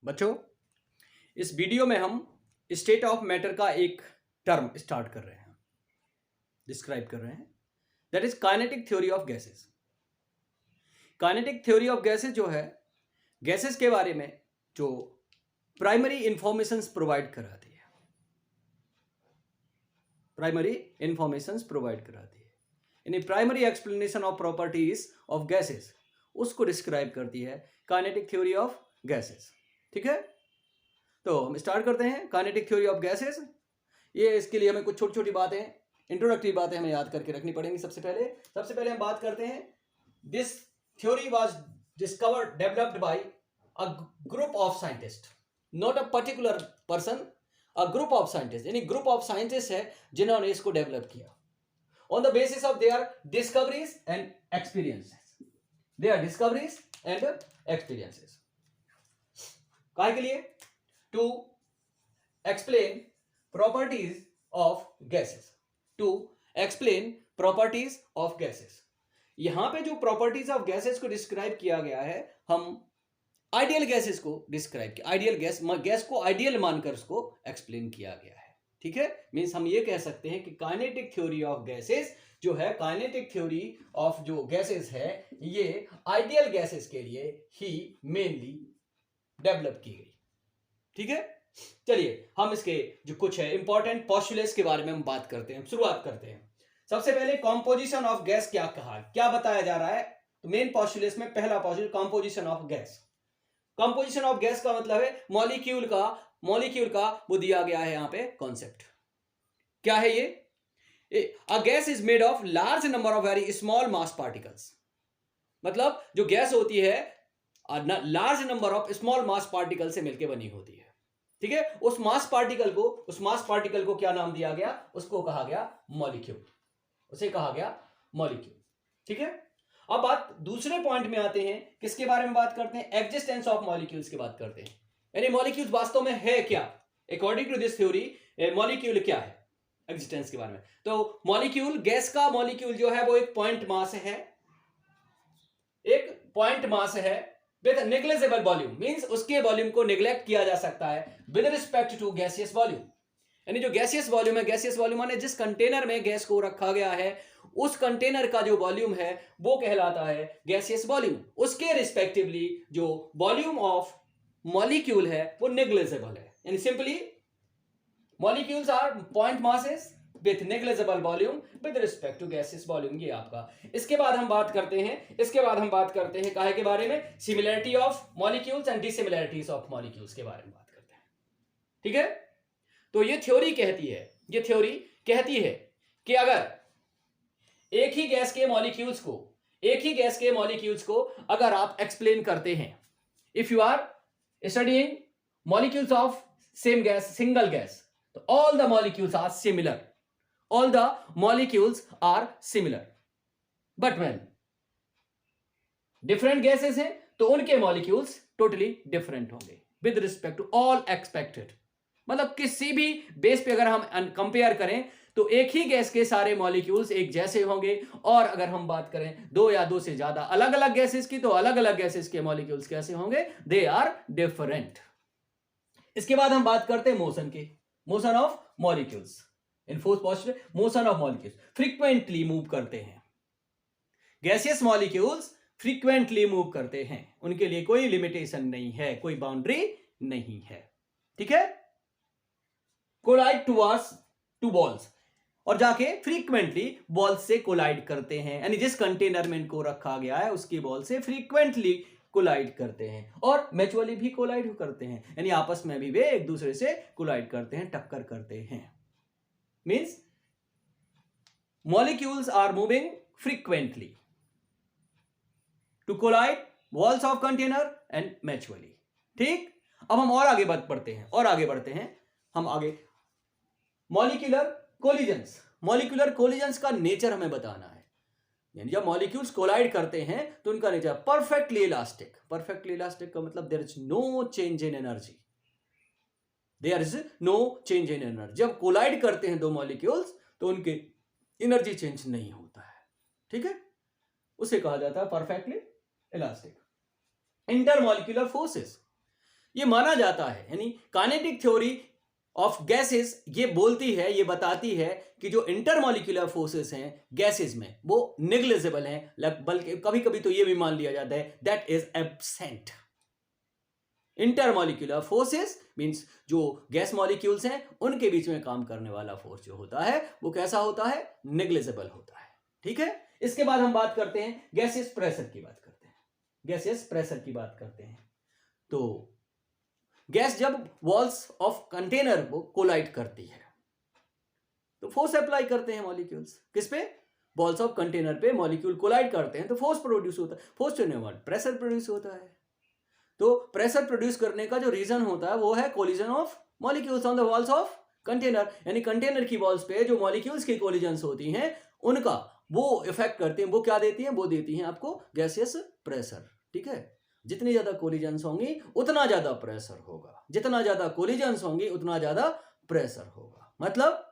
बच्चों, इस वीडियो में हम स्टेट ऑफ मैटर का एक टर्म स्टार्ट कर रहे हैं, डिस्क्राइब कर रहे हैं, that is kinetic theory of gases. Kinetic theory of gases जो है, गैसेस के बारे में जो प्राइमरी इंफॉर्मेशंस प्रोवाइड कराती है, प्राइमरी इंफॉर्मेशंस प्रोवाइड कराती है, यानी primary explanation of properties of gases, उसको डिस्क्राइब करती है काइनेटिक थ्योरी ऑफ गैसेस। ठीक है, तो हम स्टार्ट करते हैं काइनेटिक थ्योरी ऑफ गैसेस। ये इसके लिए हमें कुछ छोटी छोटी बातें, इंट्रोडक्टरी बातें हमें याद करके रखनी पड़ेंगी। सबसे पहले हम बात करते हैं, this theory was discovered developed by a group of scientist, not a particular person, a group of scientist, यानी ग्रुप ऑफ साइंटिस्ट है जिन्होंने इसको डेवलप किया on the basis of their discoveries and experiences. Their discoveries and experiences काहे के लिए? To explain properties of gases, to explain properties of gases. यहां पे जो प्रॉपर्टीज ऑफ गैसेस को डिस्क्राइब किया गया है, हम आइडियल गैसेस को डिस्क्राइब किया, आइडियल गैस को आइडियल मानकर उसको एक्सप्लेन किया गया है। ठीक है, मींस हम ये कह सकते हैं कि काइनेटिक थ्योरी ऑफ गैसेस जो है, काइनेटिक थ्योरी ऑफ जो गैसेस है, ये आइडियल गैसेस के लिए ही मेनली डेवलप की गई। ठीक है, चलिए हम इसके जो कुछ है इंपॉर्टेंट पॉस्टुलेट्स के बारे में हम बात करते हैं, शुरुआत करते हैं। सबसे पहले कॉम्पोजिशन ऑफ गैस क्या कहा, क्या बताया जा रहा है? तो मेन पॉस्टुलेट्स में पहला postulate composition of gas. Composition of gas का मतलब है मॉलिक्यूल का वो दिया गया है यहां पे कॉन्सेप्ट। क्या है ये? A gas is made of large number of very small mass particles. मतलब जो गैस होती है large number of small mass particle से मिलकर बनी होती है। ठीक है, उस मास पार्टिकल को क्या नाम दिया गया? उसको कहा गया मॉलिक्यूल, उसे कहा गया मॉलिक्यूल। ठीक है, अब बात दूसरे पॉइंट में आते हैं, किसके बारे में बात करते हैं? एग्जिस्टेंस ऑफ मॉलिक्यूल्स की बात करते हैं, यानी मॉलिक्यूल्स वास्तव में है क्या? According to this theory molecule क्या है, एग्जिस्टेंस के बारे में। तो मॉलिक्यूल, गैस का मॉलिक्यूल जो है वो एक पॉइंट मास है, एक पॉइंट मास है विद नेग्लिजिबल वॉल्यूम, मींस उसके वॉल्यूम को नेग्लेक्ट किया जा सकता है with respect to gaseous volume. यानी जो गैसियस वॉल्यूम है, गैसियस वॉल्यूम माने जिस कंटेनर में गैस को रखा गया है, उस कंटेनर का जो वॉल्यूम है वो कहलाता है गैसियस वॉल्यूम। उसके रिस्पेक्टिवली जो वॉल्यूम ऑफ मॉलिक्यूल है वो नेग्लिजिबल है, यानी simply molecules are point masses with negligible volume with respect to gaseous volume. ये आपका। इसके बाद हम बात करते हैं काहे के बारे में? Similarity of molecules and dissimilarities of molecules के बारे में बात करते हैं। ठीक है, तो ये थ्योरी कहती है कि अगर एक ही गैस के मॉलिक्यूल्स को अगर आप एक्सप्लेन करते हैं, if you are studying molecules of same gas, single gas, तो all the molecules are similar, but when different gases हैं तो उनके मॉलिक्यूल्स टोटली डिफरेंट होंगे with respect to all expected. मतलब किसी भी बेस पे अगर हम कंपेयर करें तो एक ही गैस के सारे मॉलिक्यूल्स एक जैसे होंगे, और अगर हम बात करें दो या दो से ज्यादा अलग अलग गैसेस की, तो अलग अलग गैसेस के मॉलिक्यूल्स कैसे होंगे? They are different. इसके बाद हम बात करते हैं मोशन की, motion of molecules. In fourth postulate, motion of molecules frequently move करते हैं। गैसियस मॉलिक्यूल्स फ्रीक्वेंटली मूव करते हैं, उनके लिए कोई लिमिटेशन नहीं है, कोई बाउंड्री नहीं है। ठीक है, कोलाइड टुवर्ड्स टू बॉल्स, और जाके फ्रीक्वेंटली बॉल्स से कोलाइड करते हैं, यानी जिस कंटेनर में इनको रखा गया है उसकी बॉल से फ्रीक्वेंटली कोलाइड करते हैं, और म्यूचुअली भी कोलाइड करते हैं, यानी आपस में भी वे एक दूसरे से कोलाइड करते हैं, टक्कर करते हैं। Means molecules are moving frequently to collide walls of container and mutually. ठीक, अब हम और आगे बढ़ते हैं, हम आगे मॉलिक्यूलर कोलिजन्स का नेचर हमें बताना है। यानी जब मॉलिक्यूल्स कोलाइड करते हैं तो उनका नेचर परफेक्टली इलास्टिक का मतलब there is no change in energy, जब कोलाइड करते हैं दो मॉलिक्यूल्स तो उनके एनर्जी चेंज नहीं होता है। ठीक है, उसे कहा जाता है परफेक्टली इलास्टिक। इंटरमॉलिक्यूलर फोर्सेस, ये माना जाता है, यानी काइनेटिक थ्योरी ऑफ गैसेस ये बोलती है, ये बताती है कि जो इंटरमॉलिक्यूलर फोर्सेस हैं गैसेस में वो नेग्लिजिबल हैं, बल्कि कभी कभी तो ये भी मान लिया जाता है that is absent. Intermolecular forces means जो गैस मॉलिक्यूल्स हैं उनके बीच में काम करने वाला फोर्स जो होता है वो कैसा होता है, नेग्लिजिबल होता है। ठीक है, इसके बाद हम बात करते हैं गैसियस प्रेशर की बात करते हैं। गैसियस प्रेशर की बात करते हैं तो गैस जब वॉल्स ऑफ कंटेनर को कोलाइड करती है तो फोर्स अप्लाई करते हैं मॉलिक्यूल्स किस पे, वॉल्स ऑफ कंटेनर पे मॉलिक्यूल कोलाइड करते हैं तो फोर्स प्रोड्यूस होता है, फोर्स टू न्यूमन प्रेशर प्रोड्यूस होता है। तो प्रेशर प्रोड्यूस करने का जो रीजन होता है वो है collision of molecules on the walls of container, यानी कंटेनर की वॉल्स पे जो मॉलिक्यूल्स की कोलिजन्स होती हैं उनका वो इफेक्ट करते हैं, वो क्या देती हैं, वो देती हैं आपको गैसियस प्रेशर। ठीक है, जितनी ज्यादा कोलिजन्स होंगी उतना ज्यादा प्रेशर होगा, जितना ज्यादा कोलिजन्स होंगी उतना ज्यादा प्रेशर होगा। मतलब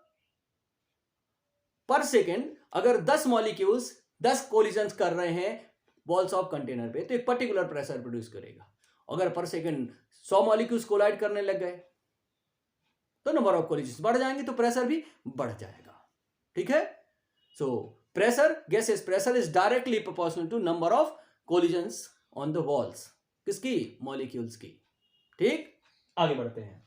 पर सेकेंड अगर 10 मॉलिक्यूल्स 10 कोलिजन्स कर रहे हैं वॉल्स ऑफ कंटेनर पे तो एक पर्टिकुलर प्रेशर प्रोड्यूस करेगा। अगर पर सेकेंड 100 मॉलिक्यूल्स कोलाइड करने लग गए तो नंबर ऑफ कोलिजन्स बढ़ जाएंगे तो प्रेशर भी बढ़ जाएगा। ठीक है, so pressure, gases pressure is directly proportional to number of collisions on the walls, किसकी, मॉलिक्यूल्स की। ठीक, आगे बढ़ते हैं।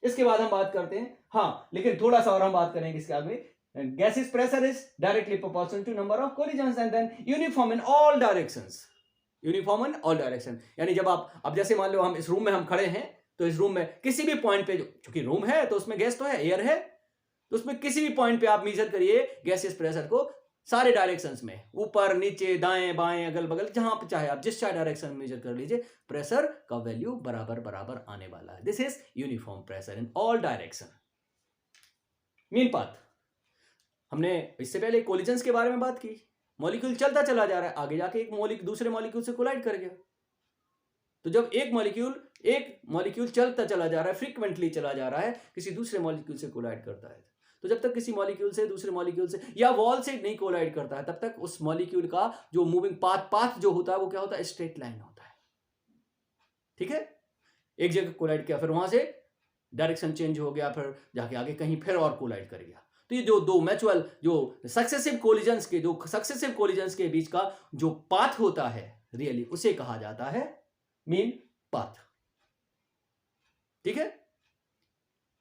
इसके बाद हम बात करते हैं, हाँ लेकिन थोड़ा सा और हम बात करेंगे इसके आगे। Gases pressure is directly proportional to number of collisions and then uniform in all directions, uniform in all direction. यानी जब आप, अब जैसे मान लो हम इस रूम में हम खड़े हैं तो इस रूम में किसी भी पॉइंट पे, चूंकि रूम है तो उसमें गैस तो है, एयर है, तो उसमें किसी भी पॉइंट पे आप मेजर करिए गैसियस प्रेशर को सारे डायरेक्शंस में, ऊपर नीचे दाएं बाएं अगल बगल जहां पे चाहे आप जिस चाहे डायरेक्शन में मेजर कर लीजिए, प्रेशर का वैल्यू बराबर बराबर आने वाला है। This is uniform pressure in all direction. Mean path, हमने इससे पहले कोलिजन्स के बारे में बात की, मॉलिक्यूल चलता चला जा रहा है, आगे जाके एक मॉलिक्यूल दूसरे मॉलिक्यूल से कोलाइड कर गया। तो जब एक मॉलिक्यूल चलता चला जा रहा है, फ्रीक्वेंटली चला जा रहा है, किसी दूसरे मॉलिक्यूल से कोलाइड करता है, तो जब तक किसी मॉलिक्यूल से दूसरे मॉलिक्यूल से या वॉल से नहीं कोलाइड करता है तब तक उस मॉलिक्यूल का जो मूविंग पाथ जो होता है वो क्या होता है, स्ट्रेट लाइन होता है। ठीक है, एक जगह कोलाइड किया, फिर वहां से डायरेक्शन चेंज हो गया, फिर जाके आगे कहीं फिर और कोलाइड कर गया। तो ये जो दो म्यूचुअल जो सक्सेसिव कोलिजन्स के बीच का जो पाथ होता है रियली उसे कहा जाता है मीन पाथ। ठीक है,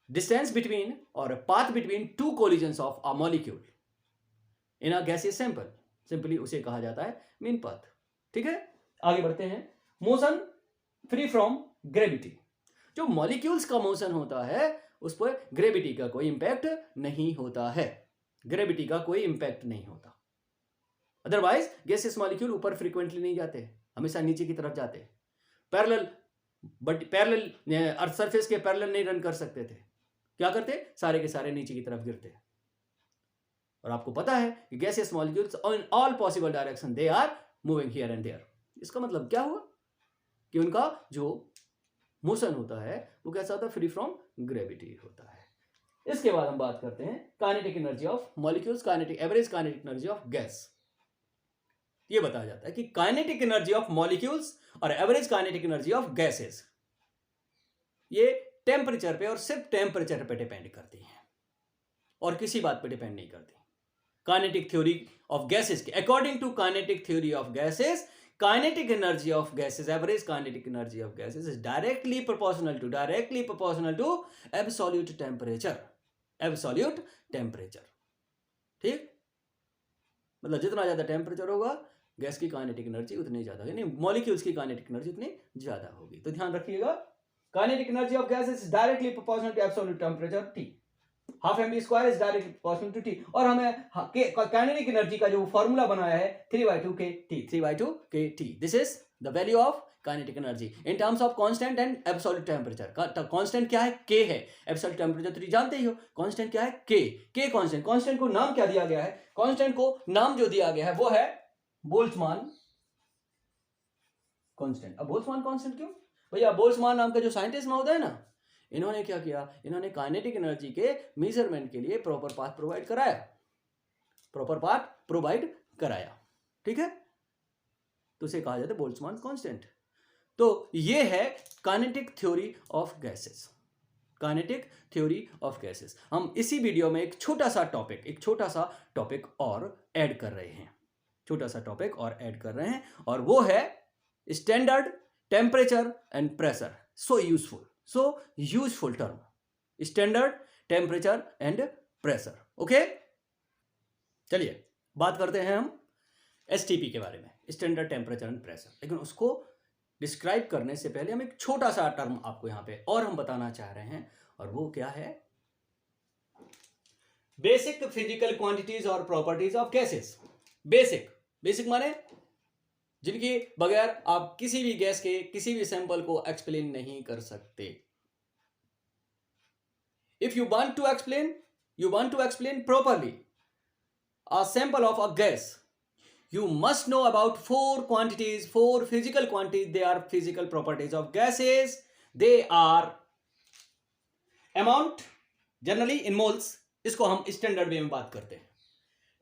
डिस्टेंस बिटवीन और path between two collisions of a molecule in a gaseous sample, simply उसे कहा जाता है मीन पाथ। ठीक है, आगे बढ़ते हैं। मोशन फ्री फ्रॉम ग्रेविटी, जो मॉलिक्यूल्स का मोशन होता है उस पर ग्रेविटी का कोई इंपैक्ट नहीं होता है, ग्रेविटी का कोई इंपैक्ट नहीं होता। अदरवाइज गैसियस मॉलिक्यूल ऊपर फ्रीक्वेंटली नहीं जाते, हमेशा नीचे की तरफ जाते। पैरेलल अर्थ सरफेस के पैरेलल नहीं रन कर सकते थे, क्या करते, सारे के सारे नीचे की तरफ गिरते। और आपको पता है कि gaseous molecules in all possible direction they are moving here and there. इसका मतलब क्या हुआ कि उनका जो मोशन होता है वो कैसा होता है, फ्री फ्रॉम ग्रेविटी होता है। इसके बाद हम बात करते हैं kinetic energy of molecules, average kinetic energy of gas. ये बताया जाता है कि काइनेटिक एनर्जी ऑफ मॉलिक्यूल्स और average kinetic energy of gases ये टेम्परेचर पे और सिर्फ टेम्परेचर पे डिपेंड करती है और किसी बात पे डिपेंड नहीं करती। काइनेटिक थ्योरी ऑफ गैसेस के according to kinetic theory of gases, kinetic energy of gases, average kinetic energy of gases is directly proportional to absolute temperature, ठीक, मतलब जितना ज्यादा टेम्परेचर होगा गैस की काइनेटिक एनर्जी उतनी ज्यादा, यानी मॉलिक्यूल्स की काइनेटिक एनर्जी उतनी ज्यादा होगी। तो ध्यान रखिएगा, kinetic energy of gases is directly proportional to absolute temperature T, half mv square is directly proportional to T। और हमें काइनेटिक एनर्जी का जो फॉर्मूला बनाया है 3/2kT। This is the value of kinetic energy in terms of constant and absolute temperature. Constant क्या है, K है, absolute temperature तो जानते ही हो, कांस्टेंट क्या है, K कांस्टेंट। कांस्टेंट को नाम क्या दिया गया है, कांस्टेंट को नाम जो दिया गया है वो है बोल्ट्जमान कांस्टेंट। अब बोल्ट्जमान कांस्टेंट क्यों भैया, बोल्ट्जमान नाम का जो साइंटिस्ट महोदय है ना, इन्होंने क्या किया, इन्होंने काइनेटिक एनर्जी के मेजरमेंट के लिए प्रॉपर पाथ प्रोवाइड कराया, ठीक है, तो उसे कहा जाता है बोल्ट्जमान कांस्टेंट। तो ये है kinetic theory of gases. Kinetic theory of gases. हम इसी वीडियो में एक छोटा सा टॉपिक और ऐड कर रहे हैं, और वो है standard temperature and pressure. So useful term, standard temperature and pressure. Okay, चलिए बात करते हैं हम एसटीपी के बारे में, स्टैंडर्ड टेम्परेचर एंड प्रेशर। लेकिन उसको डिस्क्राइब करने से पहले हम एक छोटा सा टर्म आपको यहां पे और हम बताना चाह रहे हैं, और वो क्या है? बेसिक फिजिकल क्वांटिटीज और प्रॉपर्टीज ऑफ गैसेस। बेसिक माने जिनके बगैर आप किसी भी गैस के किसी भी सैंपल को एक्सप्लेन नहीं कर सकते। If you want to explain properly a sample of a gas, you must know about four physical quantities. They are physical properties of gases. They are amount, generally in moles, इसको हम standard वे में बात करते हैं।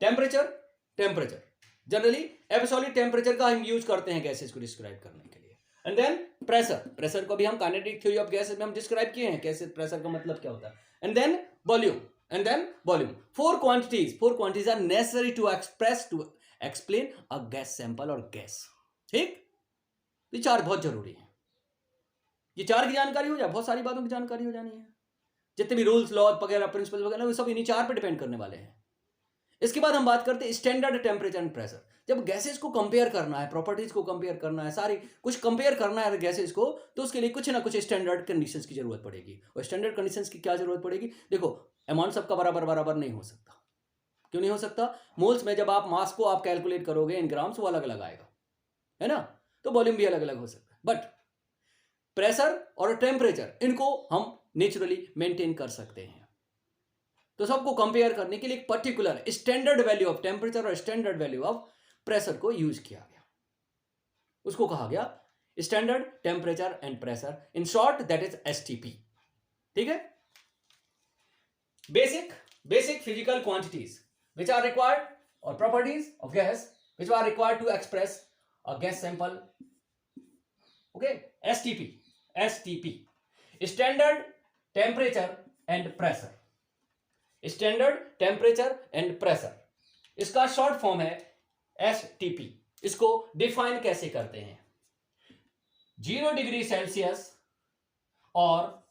Temperature generally absolute temperature का हम use करते हैं गैसेस को डिस्क्राइब करने के लिए। एंड देन प्रेशर को भी हम काइनेटिक थ्योरी ऑफ गैसेस में हम डिस्क्राइब किए हैं, कैसे प्रेशर का मतलब क्या होता है। And then volume. Four quantities are necessary to explain a gas sample और गैस। ठीक, ये चार बहुत जरूरी है। ये चार की जानकारी हो जाए, बहुत सारी बातों की जानकारी हो जानी है। जितने भी रूल्स, लॉ वगैरह, प्रिंसिपल वगैरह, वो सब इन्हीं चार पे डिपेंड करने वाले हैं। इसके बाद हम बात करते हैं स्टैंडर्ड टेम्परेचर एंड प्रेशर। जब गैसेस को कंपेयर करना है, प्रॉपर्टीज को कंपेयर करना है, सारी कुछ कंपेयर करना है गैसेस को, तो उसके लिए कुछ ना कुछ स्टैंडर्ड कंडीशंस की जरूरत पड़ेगी। और स्टैंडर्ड कंडीशंस की क्या जरूरत पड़ेगी? देखो, अमाउंट सबका बराबर नहीं हो सकता। क्यों नहीं हो सकता? मोल्स में जब आप मास को आप कैलकुलेट करोगे इन ग्राम्स, वो अलग अलग आएगा, है ना? तो वॉल्यूम भी अलग अलग हो सकता है। बट प्रेशर और टेम्परेचर, इनको हम नेचुरली मेंटेन कर सकते हैं। तो सबको कंपेयर करने के लिए एक particular standard value of temperature और स्टैंडर्ड वैल्यू ऑफ प्रेशर को यूज किया गया। उसको कहा गया standard temperature and pressure, in short that is STP. ठीक है? Basic physical quantities which are required, or properties of gas which are required to express a gas sample. Okay, STP, standard temperature and pressure. Standard temperature and pressure, इसका short form है STP। इसको define कैसे करते हैं? 0 degree Celsius और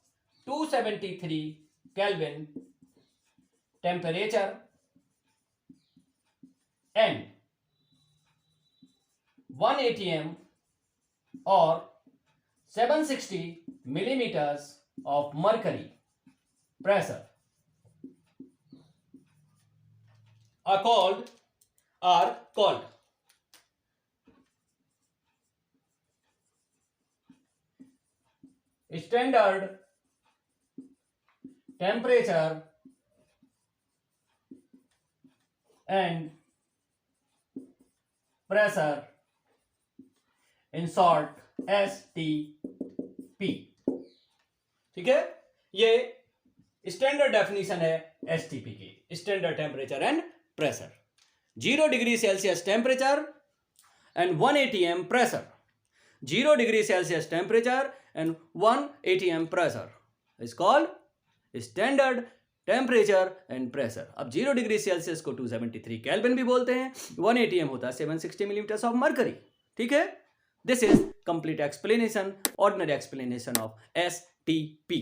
273 kelvin temperature and 1 atm और 760 millimeters of mercury pressure are called standard temperature and pressure, in short STP। ठीक है? ये स्टैंडर्ड डेफिनेशन है एसटीपी की, standard temperature and pressure. 0 degree Celsius temperature and 1 atm pressure. 0 degree Celsius temperature and 1 atm pressure is called standard temperature and pressure. अब 0 degree Celsius को 273 kelvin भी बोलते हैं, 1 atm होता है 760 मिलीमीटर ऑफ मरकरी। ठीक है? This is complete explanation, ordinary explanation of STP।